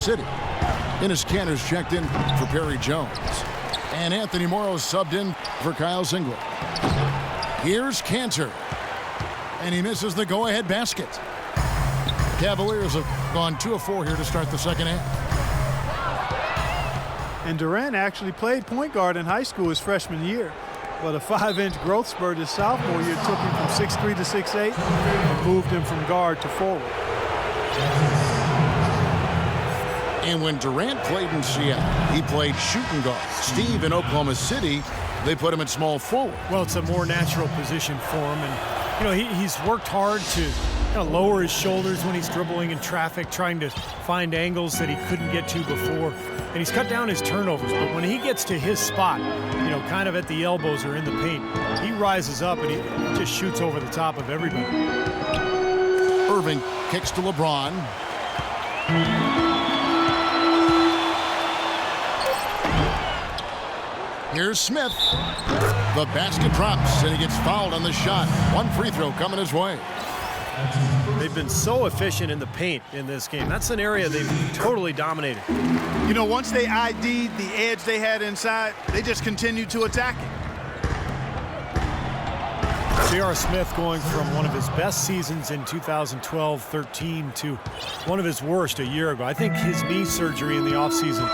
City. Enes Kanter's checked in for Perry Jones. And Anthony Morrow subbed in for Kyle Singler. Here's Kanter. And he misses the go-ahead basket. Cavaliers have gone 2 of 4 here to start the second half. And Durant actually played point guard in high school his freshman year. But a 5-inch growth spurt his sophomore year took him from 6'3" to 6'8" and moved him from guard to forward. And when Durant played in Seattle, he played shooting guard. Steve in Oklahoma City, they put him at small forward. Well, it's a more natural position for him. And, he's worked hard to lower his shoulders when he's dribbling in traffic, trying to find angles that he couldn't get to before. And he's cut down his turnovers. But when he gets to his spot, kind of at the elbows or in the paint, he rises up and he just shoots over the top of everybody. Irving kicks to LeBron. Here's Smith. The basket drops, and he gets fouled on the shot. One free throw coming his way. They've been so efficient in the paint in this game. That's an area they've totally dominated. Once they ID'd the edge they had inside, they just continued to attack it. J.R. Smith going from one of his best seasons in 2012-13 to one of his worst a year ago. I think his knee surgery in the offseason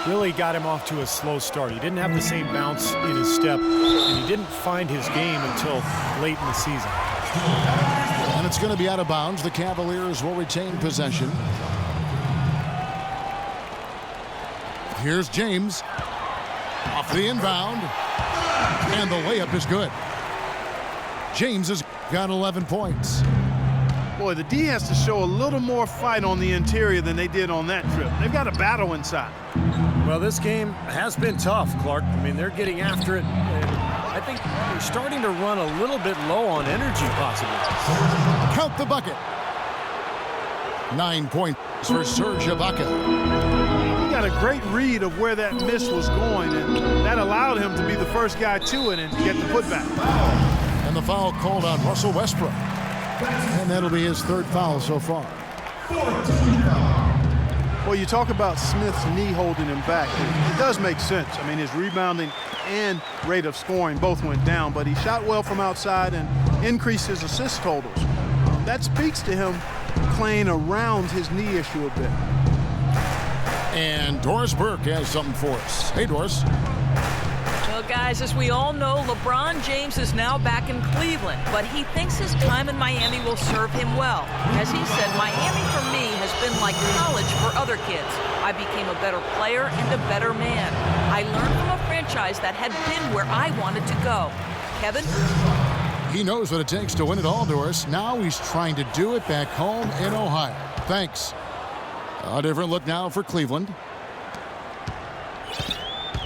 really got him off to a slow start. He didn't have the same bounce in his step, and he didn't find his game until late in the season. And it's going to be out of bounds. The Cavaliers will retain possession. Here's James. Off the inbound. And the layup is good. James has got 11 points. Boy, the D has to show a little more fight on the interior than they did on that trip. They've got a battle inside. Well, this game has been tough, Clark. They're getting after it. I think they're starting to run a little bit low on energy, possibly. Count the bucket. 9 points for Serge Ibaka. He got a great read of where that miss was going, and that allowed him to be the first guy to it and get the putback. And the foul called on Russell Westbrook. And that'll be his 3rd foul so far. Well, you talk about Smith's knee holding him back. It does make sense. His rebounding and rate of scoring both went down, but he shot well from outside and increased his assist totals. That speaks to him playing around his knee issue a bit. And Doris Burke has something for us. Hey, Doris. Well, guys, as we all know, LeBron James is now back in Cleveland, but he thinks his time in Miami will serve him well. As he said, Miami for me has been like college for other kids. I became a better player and a better man. I learned from a franchise that had been where I wanted to go. Kevin? He knows what it takes to win it all, Doris. Now he's trying to do it back home in Ohio. Thanks. A different look now for Cleveland.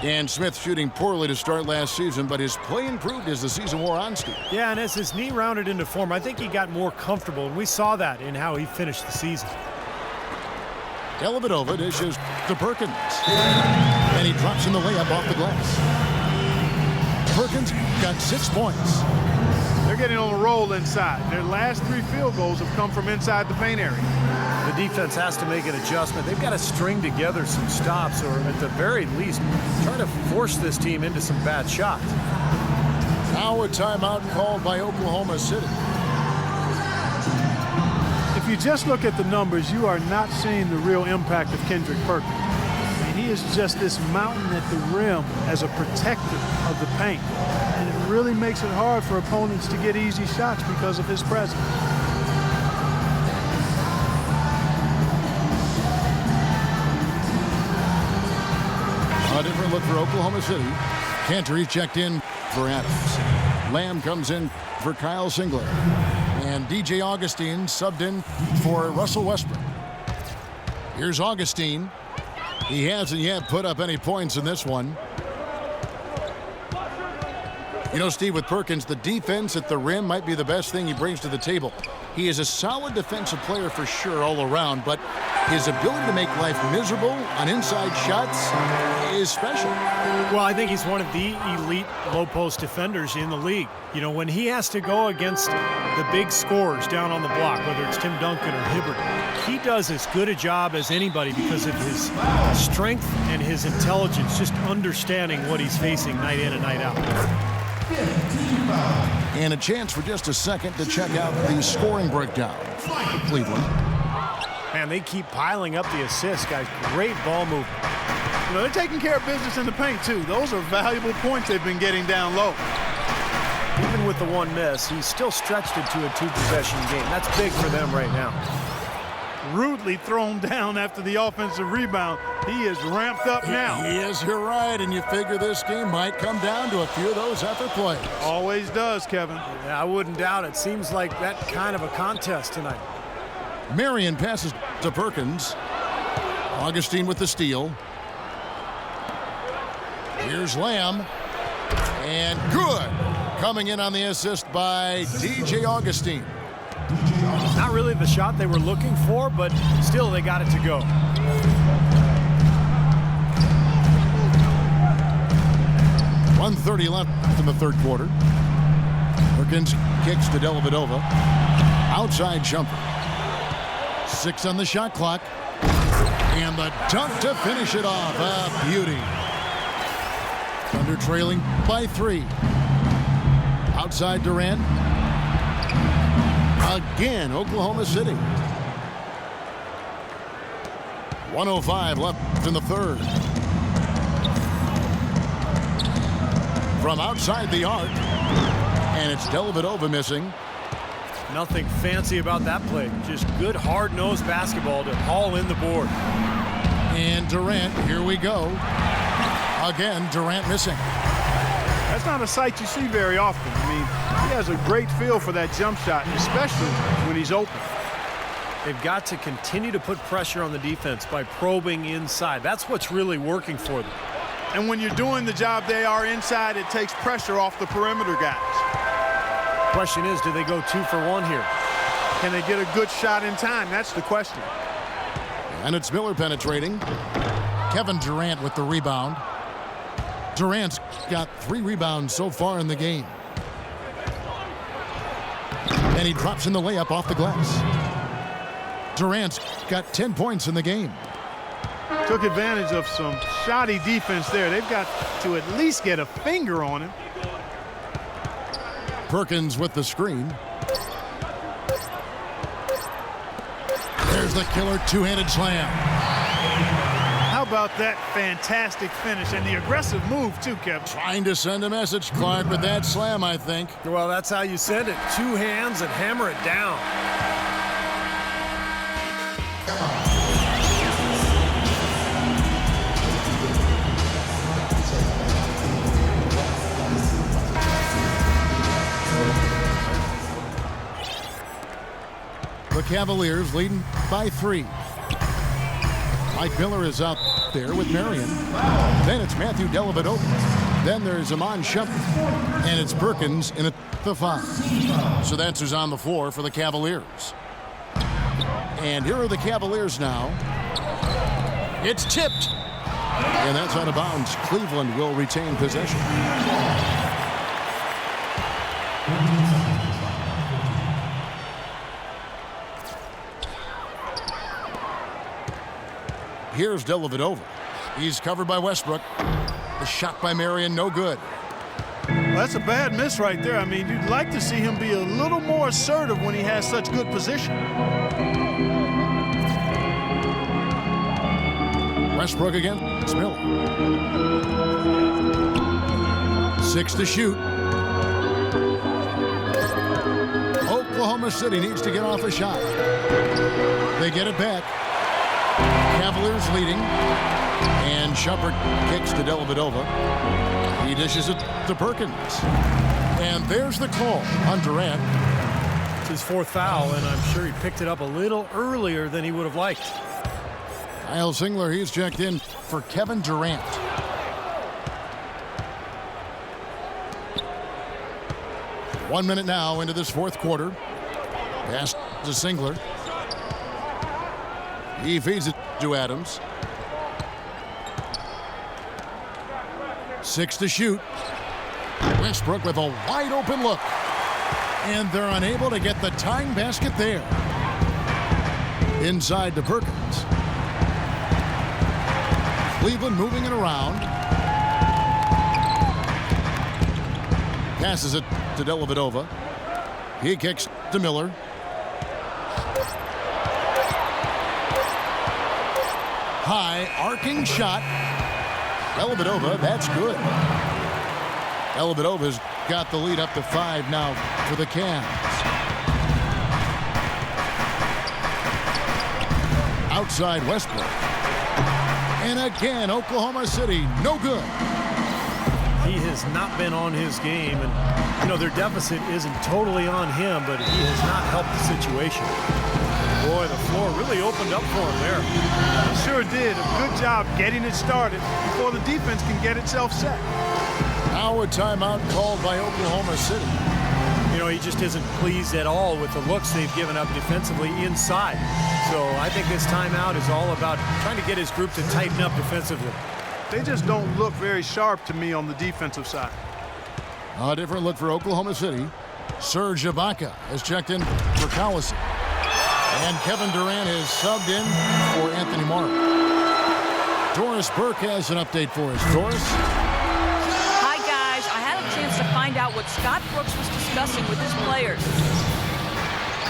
And Smith shooting poorly to start last season, but his play improved as the season wore on, Steve. Yeah, and as his knee rounded into form, I think he got more comfortable, and we saw that in how he finished the season. Dellavedova dishes to Perkins. And he drops in the layup off the glass. Perkins got 6 points. They're getting on a roll inside. Their last 3 field goals have come from inside the paint area. The defense has to make an adjustment. They've got to string together some stops, or at the very least, try to force this team into some bad shots. Now a timeout called by Oklahoma City. If you just look at the numbers, you are not seeing the real impact of Kendrick Perkins. He is just this mountain at the rim as a protector of the paint. And it really makes it hard for opponents to get easy shots because of his presence. A different look for Oklahoma City. Kanter checked in for Adams. Lamb comes in for Kyle Singler. And DJ Augustine subbed in for Russell Westbrook. Here's Augustine. He hasn't yet put up any points in this one. Steve, with Perkins, the defense at the rim might be the best thing he brings to the table. He is a solid defensive player for sure all around, but his ability to make life miserable on inside shots is special. Well, I think he's one of the elite low-post defenders in the league. When he has to go against the big scorers down on the block, whether it's Tim Duncan or Hibbert, he does as good a job as anybody because of his strength and his intelligence, just understanding what he's facing night in and night out. And a chance for just a second to check out the scoring breakdown for Cleveland. Man, they keep piling up the assists, guys. Great ball movement. You know, they're taking care of business in the paint, too. Those are valuable points they've been getting down low. Even with the one miss, he's still stretched into a two-possession game. That's big for them right now. Rudely thrown down after the offensive rebound. He is ramped up now. He is, you're right, and you figure this game might come down to a few of those effort plays. Always does, Kevin. Yeah, I wouldn't doubt it. Seems like that kind of a contest tonight. Marion passes to Perkins. Augustine with the steal. Here's Lamb. And good. Coming in on the assist by DJ Augustine. Not really the shot they were looking for, but still they got it to go. .130 left in the third quarter. Perkins kicks to Dellavedova. Outside jumper. 6 on the shot clock. And the dunk to finish it off. A beauty. Thunder trailing by 3. Outside Durant. Again, Oklahoma City. 1:05 left in the third. From outside the arc. And it's Dellavedova missing. Nothing fancy about that play. Just good, hard-nosed basketball to haul in the board. And Durant, here we go. Again, Durant missing. That's not a sight you see very often. I mean, he has a great feel for that jump shot, especially when he's open. They've got to continue to put pressure on the defense by probing inside. That's what's really working for them. And when you're doing the job they are inside, it takes pressure off the perimeter guys. Question is, do they go 2 for 1 here? Can they get a good shot in time? That's the question. And it's Miller penetrating. Kevin Durant with the rebound. Durant's got 3 rebounds so far in the game. And he drops in the layup off the glass. Durant's got 10 points in the game. Took advantage of some shoddy defense there. They've got to at least get a finger on him. Perkins with the screen. There's the killer two-handed slam. How about that fantastic finish and the aggressive move too, Kevin? Trying to send a message, Clark, with that slam, I think. Well, that's how you send it. 2 hands and hammer it down. The Cavaliers leading by 3. Mike Miller is out there with Marion. Then it's Matthew Dellavedova. Then there's Iman Shumpert. And it's Perkins in at the 5. So that's who's on the floor for the Cavaliers. And here are the Cavaliers now. It's tipped. And that's out of bounds. Cleveland will retain possession. Here's Dellavedova. He's covered by Westbrook. The shot by Marion, no good. Well, that's a bad miss right there. I mean, you'd like to see him be a little more assertive when he has such good position. Westbrook again. It's Miller. 6 to shoot. Oklahoma City needs to get off a shot. They get it back. Cavaliers leading. And Shumpert kicks to Dellavedova. He dishes it to Perkins. And there's the call on Durant. It's his 4th foul, and I'm sure he picked it up a little earlier than he would have liked. Kyle Singler, he's checked in for Kevin Durant. One minute now into this 4th quarter. Pass to Singler. He feeds it to Adams. 6 to shoot. Westbrook with a wide open look. And they're unable to get the tying basket there. Inside to Perkins. Cleveland moving it around. Passes it to Dellavedova. He kicks to Miller. High arcing shot. Dellavedova, that's good. Dellavedova's got the lead up to 5 now for the Cavs. Outside Westbrook. And again, Oklahoma City, no good. He has not been on his game, and their deficit isn't totally on him, but he has not helped the situation. Boy, the floor really opened up for him there. Sure did. A good job getting it started before the defense can get itself set. Now a timeout called by Oklahoma City. He just isn't pleased at all with the looks they've given up defensively inside. So I think this timeout is all about trying to get his group to tighten up defensively. They just don't look very sharp to me on the defensive side. A different look for Oklahoma City. Serge Ibaka has checked in for Collison. And Kevin Durant is subbed in for Anthony Morrow. Doris Burke has an update for us. Doris? Hi, guys. I had a chance to find out what Scott Brooks was discussing with his players.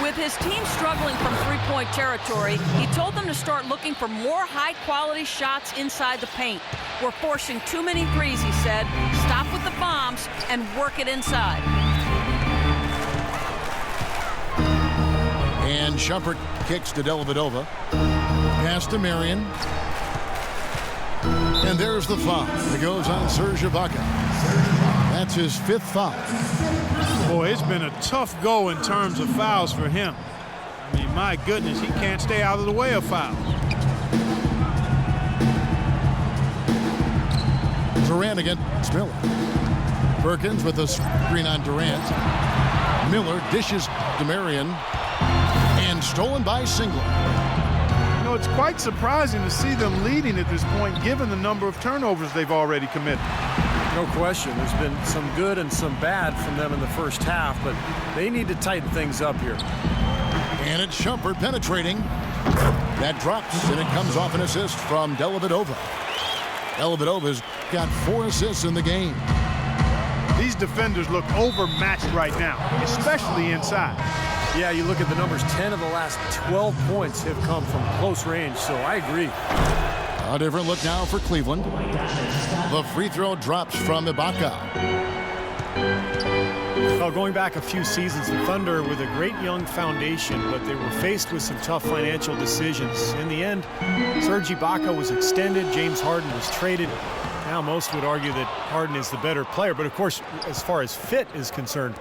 With his team struggling from three-point territory, he told them to start looking for more high-quality shots inside the paint. We're forcing too many threes, he said. Stop with the bombs and work it inside. And Shumpert kicks to Dellavedova. Pass to Marion. And there's the foul. It goes on Serge Ibaka. That's his 5th foul. Boy, it's been a tough go in terms of fouls for him. I mean, my goodness, he can't stay out of the way of fouls. Durant against Miller. Perkins with a screen on Durant. Miller dishes to Marion. And stolen by Singler. It's quite surprising to see them leading at this point, given the number of turnovers they've already committed. No question. There's been some good and some bad from them in the first half, but they need to tighten things up here. And it's Shumpert penetrating. That drops, and it comes off an assist from Dellavedova. Dellavedova's got 4 assists in the game. These defenders look overmatched right now, especially inside. Yeah, you look at the numbers, 10 of the last 12 points have come from close range, so I agree. A different look now for Cleveland. The free throw drops from Ibaka. Well, going back a few seasons, the Thunder with a great young foundation, but they were faced with some tough financial decisions. In the end, Serge Ibaka was extended, James Harden was traded. Now most would argue that Harden is the better player, but of course, as far as fit is concerned,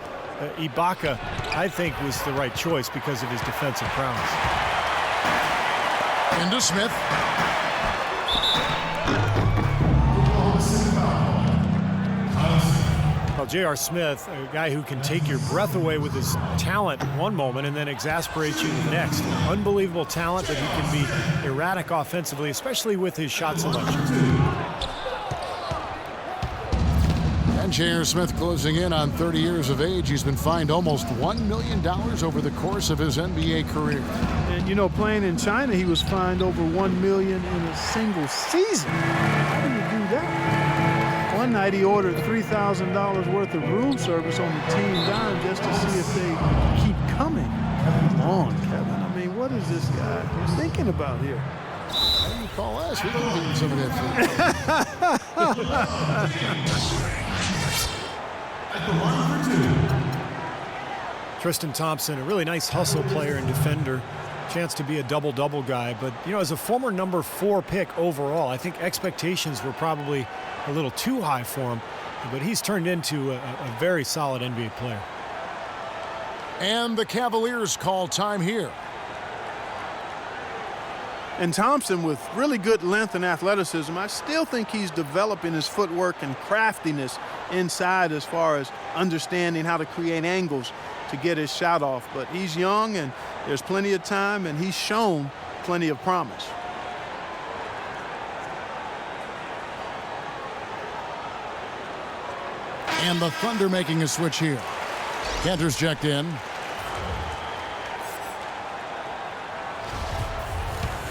Ibaka, I think, was the right choice because of his defensive prowess. Into Smith. Well, J.R. Smith, a guy who can take your breath away with his talent one moment and then exasperate you the next. Unbelievable talent, but he can be erratic offensively, especially with his shot selection. And J.R. Smith closing in on 30 years of age. He's been fined almost $1 million over the course of his NBA career. And, playing in China, he was fined over $1 million in a single season. How do you do that? One night he ordered $3,000 worth of room service on the team dime just to see if they keep coming. Come on, Kevin. I mean, what is this guy thinking about here? Why do you call us? We don't need some of that food. Tristan Thompson, a really nice hustle player and defender. Chance to be a double-double guy. But, as a former number 4 pick overall, I think expectations were probably a little too high for him. But he's turned into a very solid NBA player. And the Cavaliers call time here. And Thompson, with really good length and athleticism, I still think he's developing his footwork and craftiness inside as far as understanding how to create angles to get his shot off. But he's young, and there's plenty of time, and he's shown plenty of promise. And the Thunder making a switch here. Cantor's checked in.